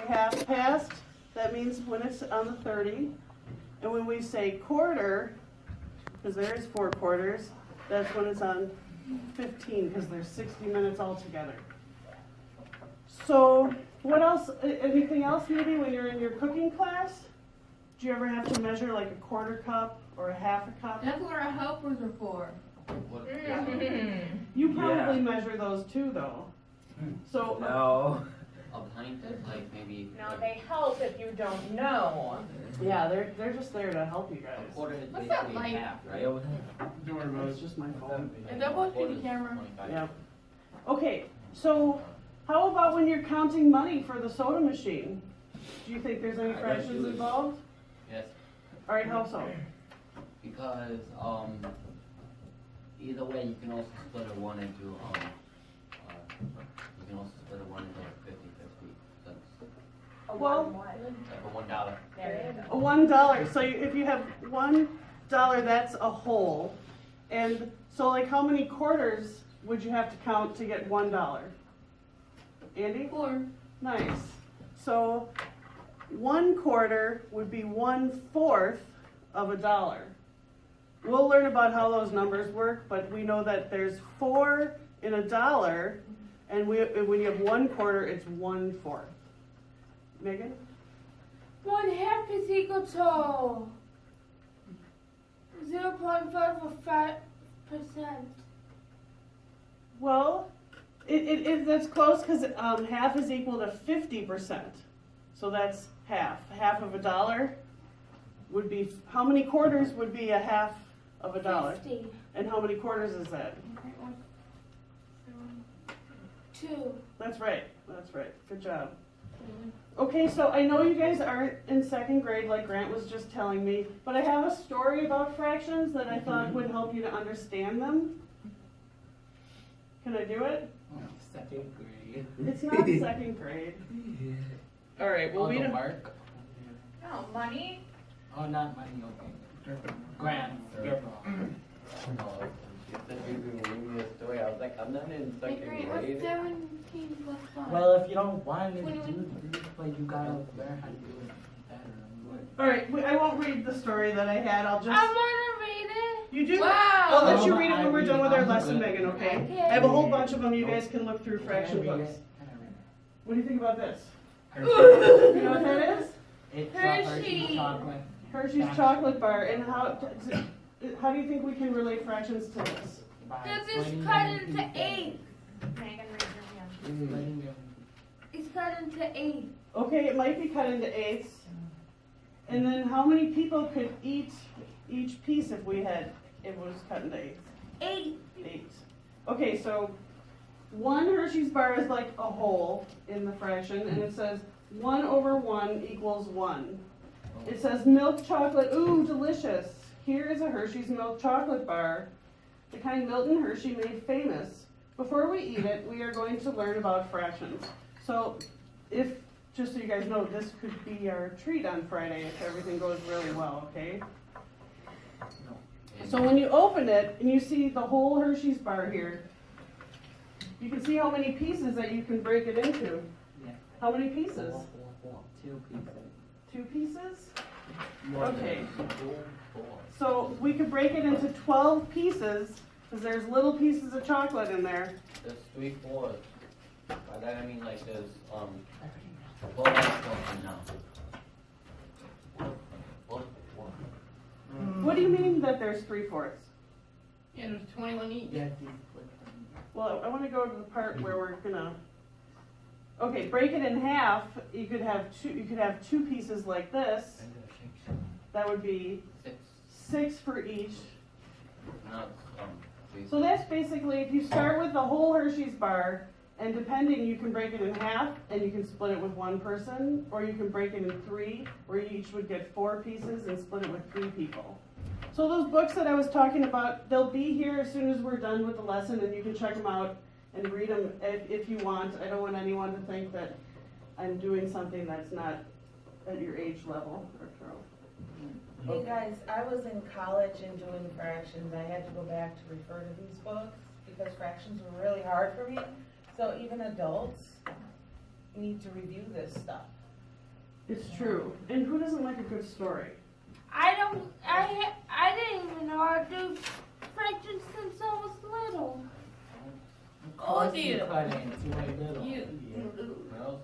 half past, that means when it's on the 30. And when we say quarter, because there is 4 quarters, that's when it's on 15, because there's 60 minutes altogether. So what else, anything else maybe when you're in your cooking class? Do you ever have to measure like a quarter cup or a half a cup? That's what our helpers are for. You probably measure those too though. So No. A pint is like maybe. No, they help if you don't know. yeah, they're just there to help you guys. A quarter is What's that basically like? half, right? Don't worry about It's it. just my phone. And that must be the camera. Yeah. Okay, so how about when you're counting money for the soda machine? Do you think there's any I gotta fractions do it. involved? Yes, All right, how so? because either way you can also split a 1 into you can also split a 1 into 50-50 cents. Well- Like a $1. There you A $1. So if you have $1, that's a whole. And so like how many quarters would you have to count to get $1? Andy? 4. Nice. So 1 quarter would be 1/4 of a dollar. We'll learn about how those numbers work, but we know that there's 4 in a dollar, and when you have 1 quarter, it's 1/4. Megan? 1/2 is equal to 0.5%. Well, that's close because half is equal to 50%. So that's half. Half of a dollar would be, how many quarters would be a half of a dollar? 50. And how many quarters is that? 2. That's right. That's right. Good job. Okay, so I know you guys aren't in 2nd grade like Grant was just telling me, but I have a story about fractions that I thought would help you to understand them. Can I do it? 2nd grade. It's not 2nd grade. All right, well, we don't. Mark. No, money. Oh, not money, okay. Grant. Oh, you said you were giving me a story. I was like, I'm not in Hey, 2nd Grant, what's grade. 17 plus 5? Well, if you don't want to do this, but you gotta learn how to do it better. All right, I won't read the story that I had. I'll I just. want to read it. You do? Wow. I'll let you read it when we're done with our lesson, good. Megan, okay? Okay. I have a whole bunch of them. You guys can look through fraction Can I read books. it? Can I read it? What do you think about this? Hershey's. You know what that is? It's Hershey. Hershey's chocolate. Hershey's chocolate bar. And how do you think we can relate fractions to this? By This is splitting cut them into 8. Megan, raise your hand. Splitting them. It's cut into 8. Okay, it might be cut into eighths. And then how many people could eat each piece if it was cut into eighths? 8. 8. Okay, so 1 Hershey's bar is like a whole in the fraction, and it says 1/1 equals 1. It says milk chocolate, ooh, delicious. Here is a Hershey's milk chocolate bar, the kind Milton Hershey made famous. Before we eat it, we are going to learn about fractions. So just so you guys know, this could be our treat on Friday if everything goes really well, okay? So when you open it and you see the whole Hershey's bar here, you can see how many pieces that you can break it into. Yeah. How many pieces? 2 pieces. 2 pieces? More than Okay. 4. So we could break it into 12 pieces because there's little pieces of chocolate in there. There's 3/4. By that I mean like there's well, that's one now. What do you mean that there's 3/4? Yeah, there's 21 each. Yeah, these split them. Well, I want to go to the part where we're gonna. Okay, break it in half. You could have 2. You could have 2 pieces like this. That would be 6. 6 for each. Not 3. So that's basically if you start with the whole Hershey's bar, and depending, you can break it in half, and you can split it with 1 person, or you can break it in 3, where you each would get 4 pieces and split it with 3 people. So those books that I was talking about, they'll be here as soon as we're done with the lesson, and you can check them out and read them if you want. I don't want anyone to think that I'm doing something that's not at your age level or Carol. Hey guys, I was in college and doing fractions. I had to go back to refer to these books because fractions were really hard for me. So even adults need to review this stuff. It's true. And who doesn't like a good story? I didn't even know how to do fractions since I was little. Of course Oh, you dear. couldn't. You were little.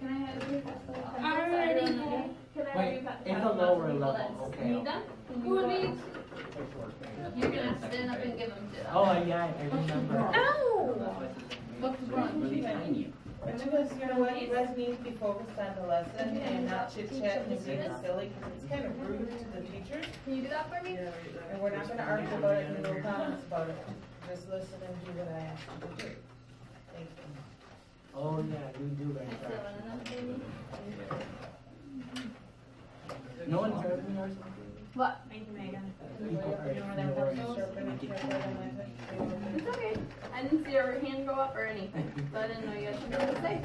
Can I have you pass the pencils? I already Can know. I have you Wait, pass it's them a out to lower people level, that okay. need them? Can you Who go needs? You're gonna stand up and give them to them. Oh, yeah, I remember. No. What's wrong? Because, you know what, you guys need to be focused on the lesson and not chit chat and being silly, because it's kind of rude to the teachers. Can you do that for me? And we're not gonna argue about it and no comments about it. Just listen and do what I ask you to do. Thank you. Oh, yeah, you do right I still there. want enough, baby. No one heard me or something? What? Thank you, Megan. It's okay. I didn't see her hand go up or anything, so I didn't know you had something to say.